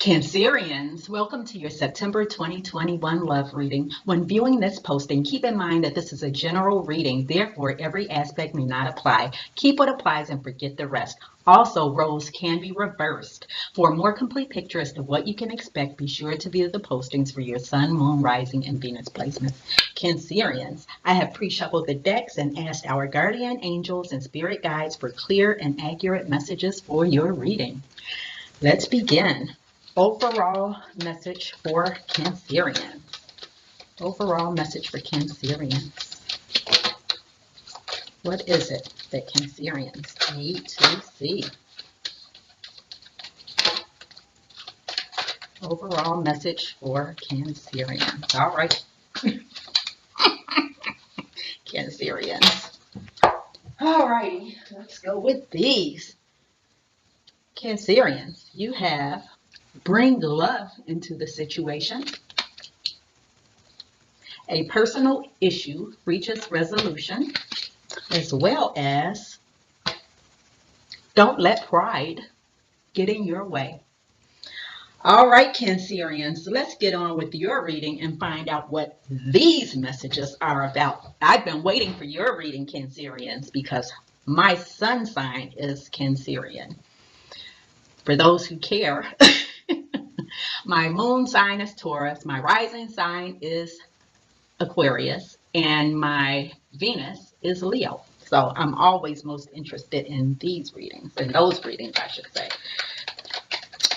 Cancerians, welcome to your September 2021 love reading. When viewing this posting, keep in mind that this is a general reading, therefore every aspect may not apply. Keep what applies and forget the rest. Also, roles can be reversed. For a more complete picture as to what you can expect, be sure to view the postings for your Sun, Moon, Rising, and Venus placements. Cancerians, I have pre-shuffled the decks and asked our guardian angels and spirit guides for clear and accurate messages for your reading. Let's begin. Overall message for Cancerians. Overall message for Cancerians. What is it that Cancerians need to see? Overall message for Cancerians. All right. Cancerians. All righty. Let's go with these. Cancerians, you have bring love into the situation. A personal issue reaches resolution, as well as don't let pride get in your way. All right, Cancerians, let's get on with your reading and find out what these messages are about. I've been waiting for your reading, Cancerians, because my sun sign is Cancerian. For those who care, my moon sign is Taurus, my rising sign is Aquarius, and my Venus is Leo. So I'm always most interested in these readings, in those readings, I should say.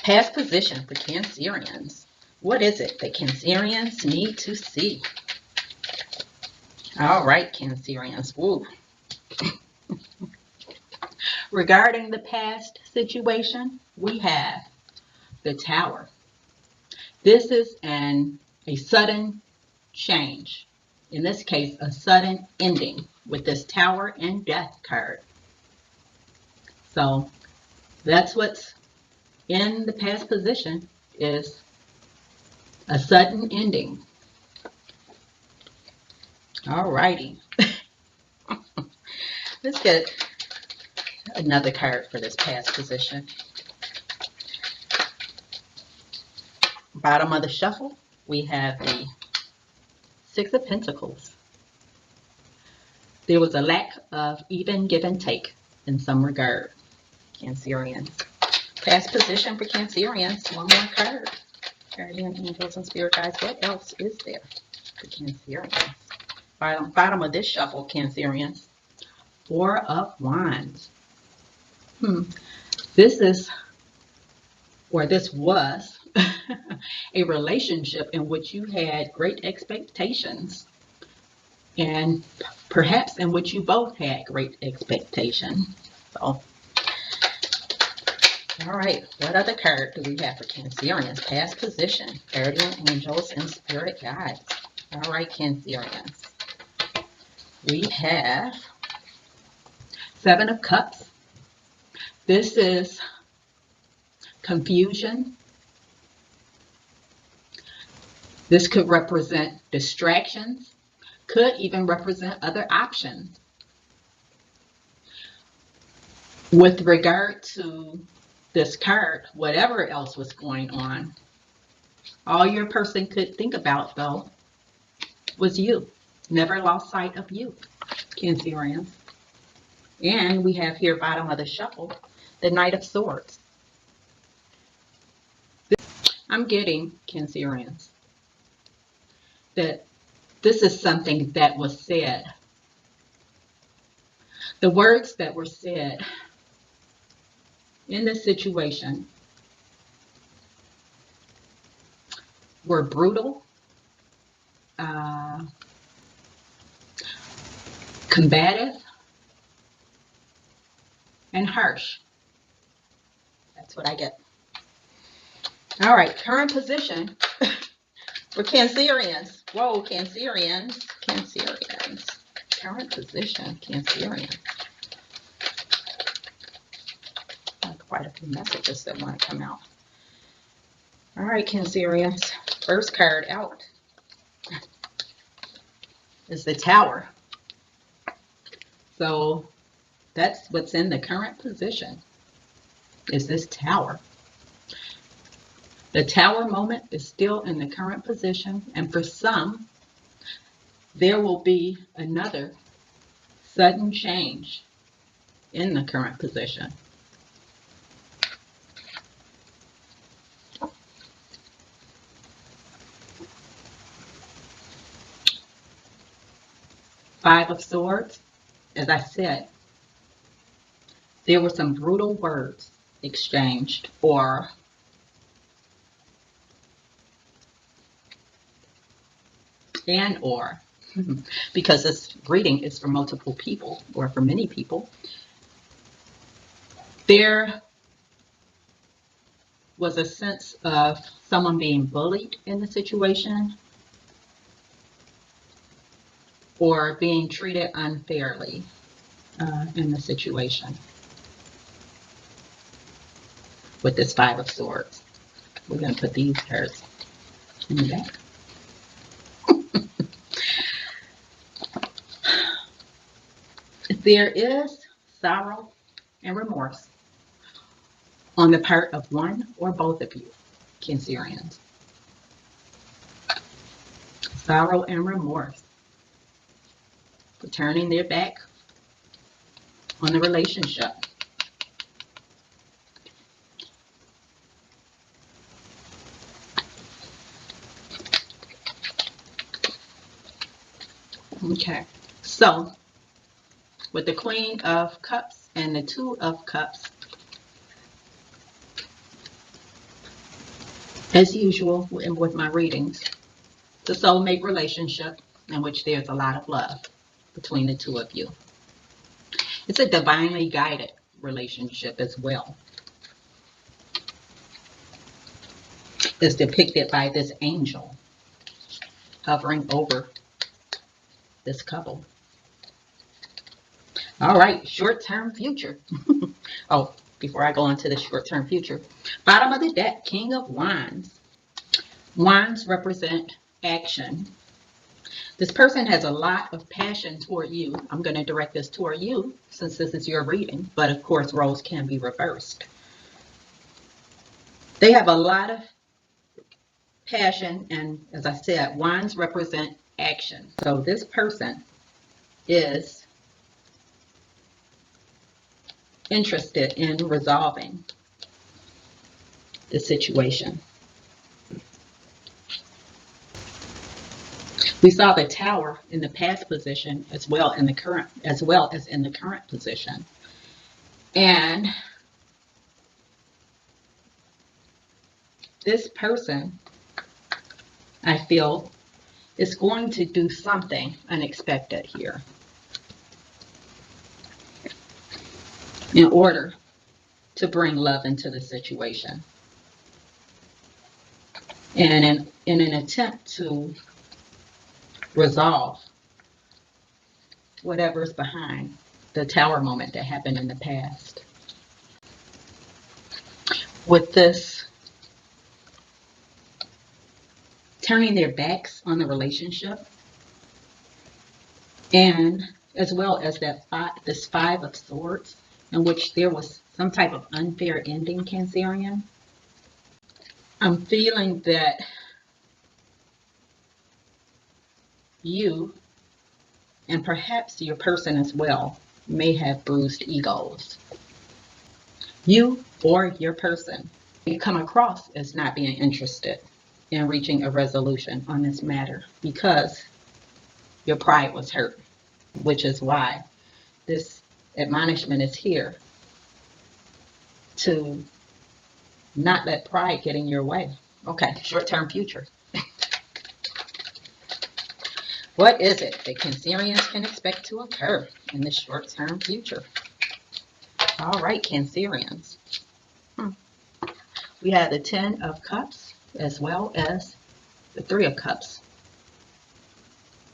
Past position for Cancerians. What is it that Cancerians need to see? All right, Cancerians. Woo. Regarding the past situation, we have the Tower. This is a sudden change. In this case, a sudden ending with this Tower and Death card. So that's what's in the past position, is a sudden ending. All righty. Let's get another card for this past position. Bottom of the shuffle, we have the Six of Pentacles. There was a lack of even give and take in some regard, Cancerians. Past position for Cancerians. One more card. Guardian angels and spirit guides. What else is there for Cancerians? Bottom of this shuffle, Cancerians. Four of Wands. This was a relationship in which you had great expectations, and perhaps in which you both had great expectation. So, all right, what other card do we have for Cancerians? Past position, guardian angels and spirit guides. All right, Cancerians. We have Seven of Cups. This is confusion. This could represent distractions, could even represent other options. With regard to this card, whatever else was going on, all your person could think about, though, was you. Never lost sight of you, Cancerians. And we have here, bottom of the shuffle, the Knight of Swords. I'm getting, Cancerians, that this is something that was said. The words that were said in this situation were brutal, combative, and harsh. That's what I get. All right, current position for Cancerians. Whoa, Cancerians. Current position, Cancerians. Quite a few messages that want to come out. All right, Cancerians. First card out is the Tower. So that's what's in the current position, is this Tower. The Tower moment is still in the current position, and for some, there will be another sudden change in the current position. Five of Swords, as I said, there were some brutal words exchanged, or because this reading is for multiple people or for many people, there was a sense of someone being bullied in the situation or being treated unfairly in the situation with this Five of Swords. We're going to put these cards in the back. There is sorrow and remorse on the part of one or both of you, Cancerians. Sorrow and remorse for turning their back on the relationship. Okay, so with the Queen of Cups and the Two of Cups, as usual with my readings, it's a soulmate relationship in which there's a lot of love between the two of you. It's a divinely guided relationship as well. It's depicted by this angel hovering over this couple. All right, short-term future. Oh, before I go into the short-term future, bottom of the deck, King of Wands. Wands represent action. This person has a lot of passion toward you. I'm going to direct this toward you since this is your reading, but of course, roles can be reversed. They have a lot of passion, and as I said, wands represent action. So this person is interested in resolving the situation. We saw the Tower in the past position as well as in the current position. And this person, I feel, is going to do something unexpected here in order to bring love into the situation. And in an attempt to resolve whatever's behind the Tower moment that happened in the past. With this turning their backs on the relationship, and as well as this Five of Swords, in which there was some type of unfair ending, Cancerian. I'm feeling that you, and perhaps your person as well, may have bruised egos. You or your person may come across as not being interested in reaching a resolution on this matter because your pride was hurt, which is why this admonishment is here to not let pride get in your way. Okay, short-term future. What is it that Cancerians can expect to occur in the short-term future? All right, Cancerians. We have the Ten of Cups as well as the Three of Cups.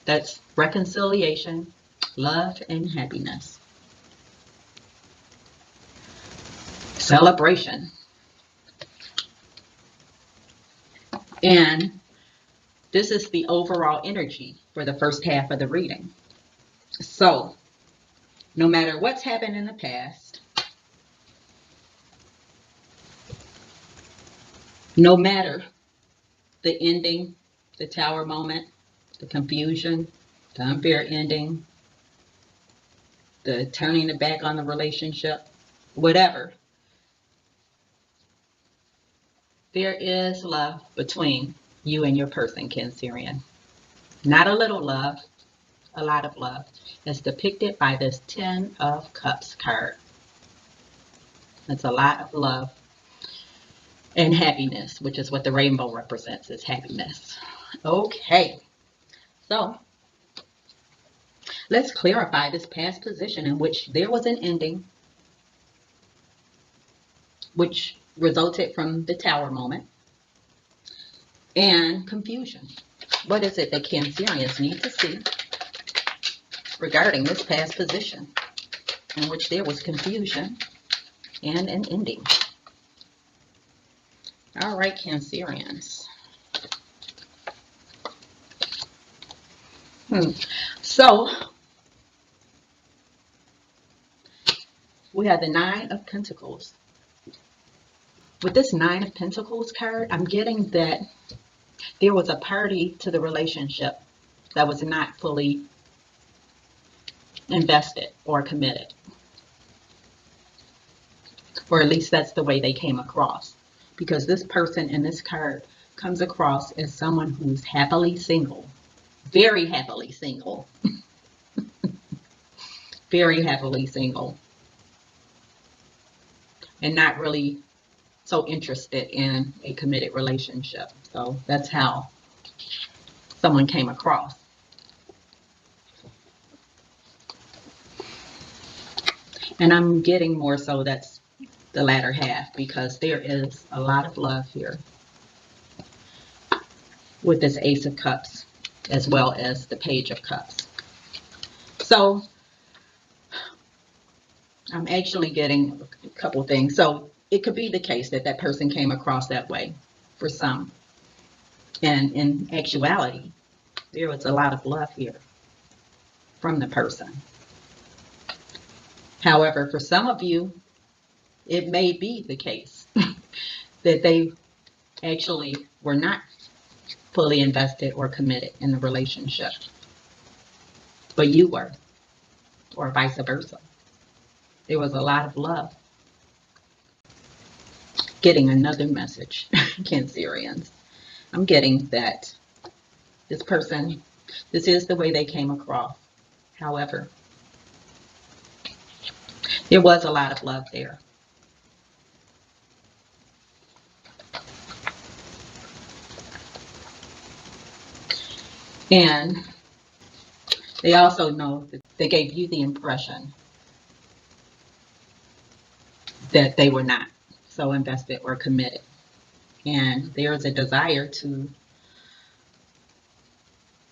That's reconciliation, love, and happiness. Celebration. And this is the overall energy for the first half of the reading. So, no matter what's happened in the past, No matter the ending, the tower moment, the confusion, the unfair ending, the turning the back on the relationship, whatever, there is love between you and your person, Cancerian. Not a little love, a lot of love, as depicted by this Ten of Cups card. It's a lot of love and happiness, which is what the rainbow represents, is happiness. Okay, so let's clarify this past position in which there was an ending, which resulted from the tower moment, and confusion. What is it that Cancerians need to see regarding this past position in which there was confusion and an ending? All right, Cancerians. So we have the Nine of Pentacles. With this Nine of Pentacles card, I'm getting that there was a party to the relationship that was not fully invested or committed. Or at least that's the way they came across. Because this person in this card comes across as someone who's happily single. Very happily single. Very happily single. And not really so interested in a committed relationship. So that's how someone came across. And I'm getting more so that's the latter half, because there is a lot of love here with this Ace of Cups as well as the Page of Cups. So I'm actually getting a couple things. So it could be the case that that person came across that way for some. And in actuality, there was a lot of love here from the person. However, for some of you, it may be the case that they actually were not fully invested or committed in the relationship, but you were, or vice versa. There was a lot of love. Getting another message, Cancerians. I'm getting that this person, this is the way they came across. However, there was a lot of love there. And they also know that they gave you the impression that they were not so invested or committed. And there is a desire to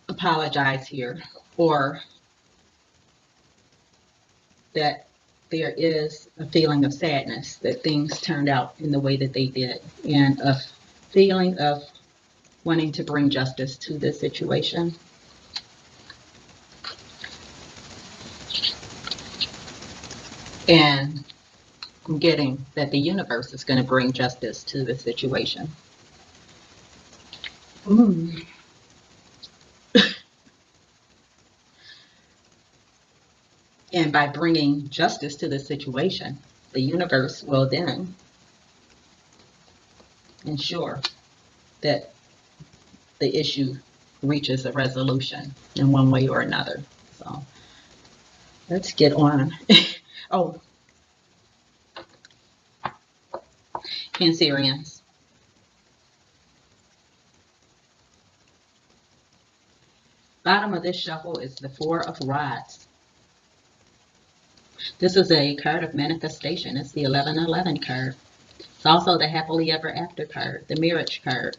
apologize here, or that there is a feeling of sadness that things turned out in the way that they did, and a feeling of wanting to bring justice to this situation. And I'm getting that the universe is going to bring justice to the situation. And by bringing justice to the situation, the universe will then ensure that the issue reaches a resolution in one way or another. So let's get on. Oh, Cancerians. Bottom of this shuffle is the Four of Rods. This is a card of manifestation. It's the 1111 card. It's also the happily ever after card, the marriage card.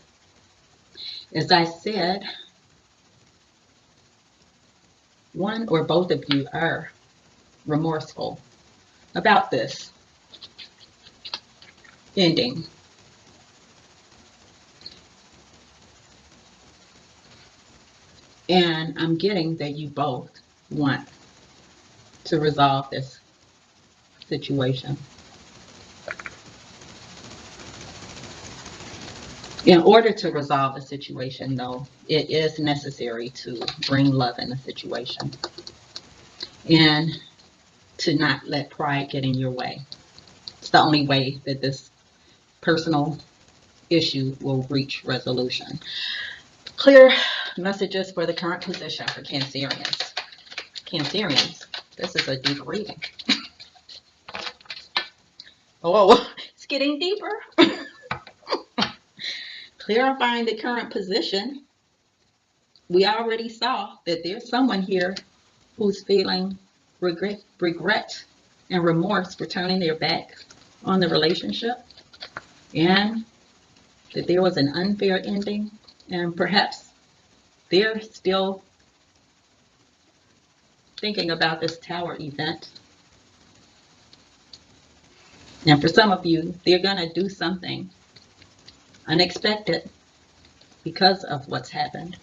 As I said, one or both of you are remorseful about this ending. And I'm getting that you both want to resolve this situation. In order to resolve the situation, though, it is necessary to bring love in the situation and to not let pride get in your way. It's the only way that this personal issue will reach resolution. Clear messages for the current position for Cancerians. Cancerians, this is a deep reading. Oh, it's getting deeper. Clarifying the current position, we already saw that there's someone here who's feeling regret and remorse for turning their back on the relationship, and that there was an unfair ending, and perhaps they're still thinking about this tower event. And for some of you, they're going to do something unexpected because of what's happened.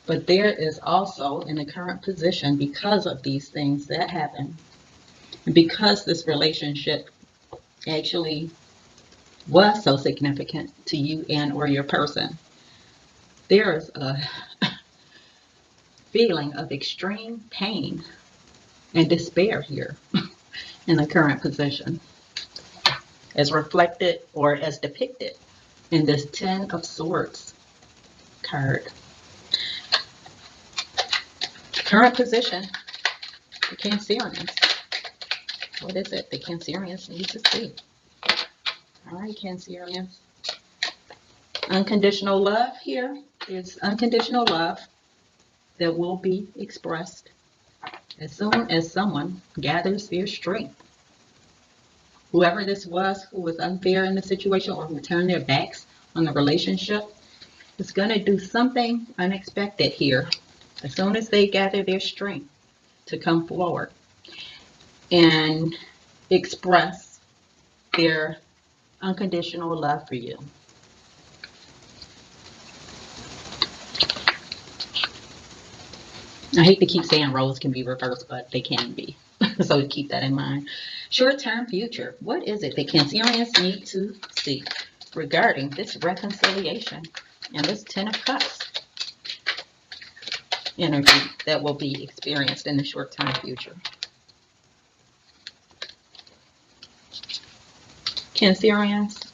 But there is also, in the current position, because of these things that happen, and because this relationship actually was so significant to you and or your person, there is a feeling of extreme pain and despair here in the current position, as reflected or as depicted in this Ten of Swords card. Current position, the Cancerians. What is it the Cancerians need to see? All right, Cancerians. Unconditional love here is unconditional love that will be expressed as soon as someone gathers their strength. Whoever this was who was unfair in the situation or who turned their backs on the relationship is going to do something unexpected here as soon as they gather their strength to come forward and express their unconditional love for you. I hate to keep saying roles can be reversed, but they can be. So keep that in mind. Short-term future. What is it that Cancerians need to see regarding this reconciliation and this Ten of Cups energy that will be experienced in the short-term future? Cancerians,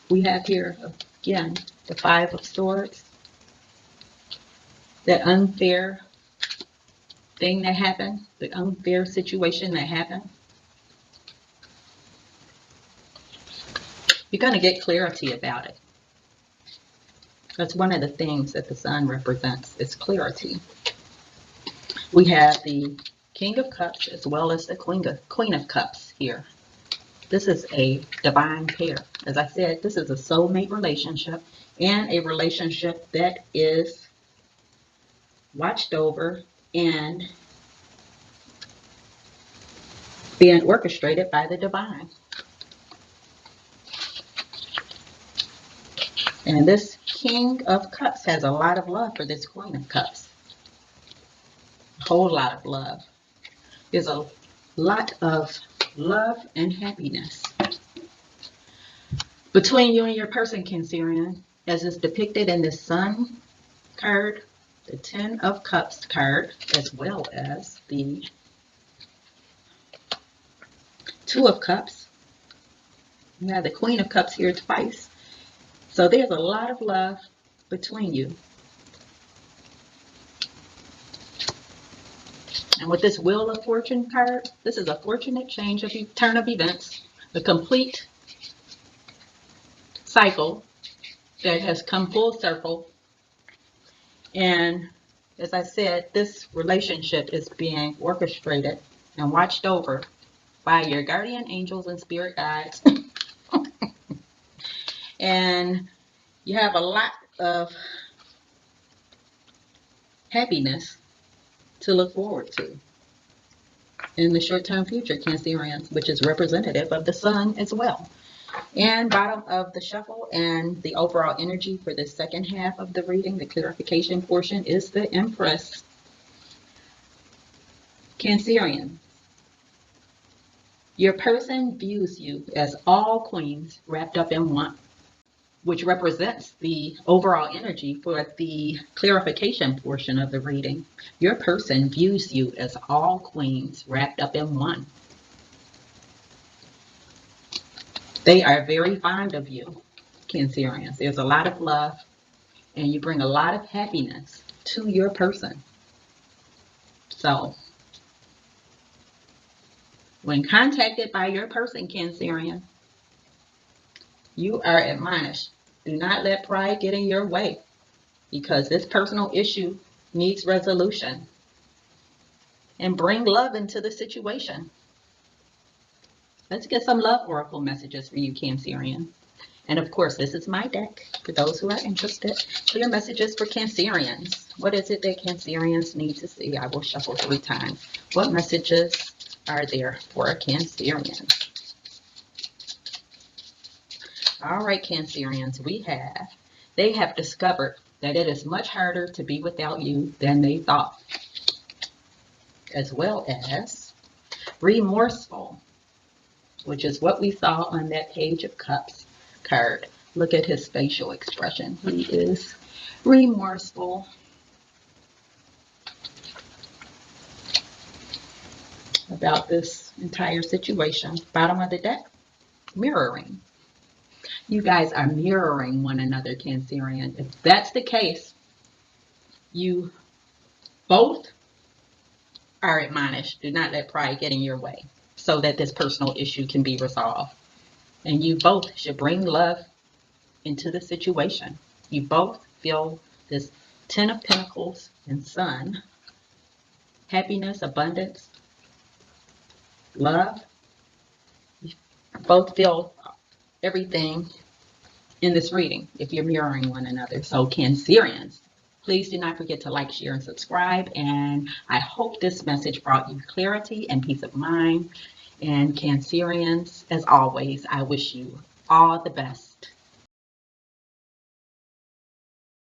we have here again the Five of Swords. That unfair thing that happened, the unfair situation that happened. You're going to get clarity about it. That's one of the things that the sun represents, is clarity. We have the King of Cups as well as the Queen of Cups here. This is a divine pair. As I said, this is a soulmate relationship and a relationship that is watched over and being orchestrated by the divine. And this King of Cups has a lot of love for this Queen of Cups. A whole lot of love. There's a lot of love and happiness between you and your person, Cancerian, as is depicted in the Sun card, the Ten of Cups card, as well as the Two of Cups. You have the Queen of Cups here twice. So there's a lot of love between you. And with this Wheel of Fortune card, this is a fortunate change of turn of events, a complete cycle that has come full circle. And as I said, this relationship is being orchestrated and watched over by your guardian angels and spirit guides. And you have a lot of happiness to look forward to in the short-term future, Cancerians, which is representative of the sun as well. And bottom of the shuffle and the overall energy for the second half of the reading, the clarification portion, is the Empress. Cancerian, your person views you as all queens wrapped up in one. which represents the overall energy for the clarification portion of the reading. Your person views you as all queens wrapped up in one. They are very fond of you, Cancerians. There's a lot of love, and you bring a lot of happiness to your person. So, when contacted by your person, Cancerian, you are admonished. Do not let pride get in your way, because this personal issue needs resolution. And bring love into the situation. Let's get some love oracle messages for you, Cancerian. And of course, this is my deck for those who are interested. Clear messages for Cancerians. What is it that Cancerians need to see? I will shuffle 3 times. What messages are there for a Cancerian? All right, Cancerians, they have discovered that it is much harder to be without you than they thought, as well as remorseful, which is what we saw on that Page of Cups card. Look at his facial expression. He is remorseful. About this entire situation. Bottom of the deck, mirroring. You guys are mirroring one another, Cancerian. If that's the case, you both are admonished. Do not let pride get in your way so that this personal issue can be resolved. And you both should bring love into the situation. You both feel this 10 of Pentacles and Sun. Happiness, abundance, love. You both feel everything in this reading if you're mirroring one another. So Cancerians, please do not forget to like, share, and subscribe. And I hope this message brought you clarity and peace of mind. And Cancerians, as always, I wish you all the best.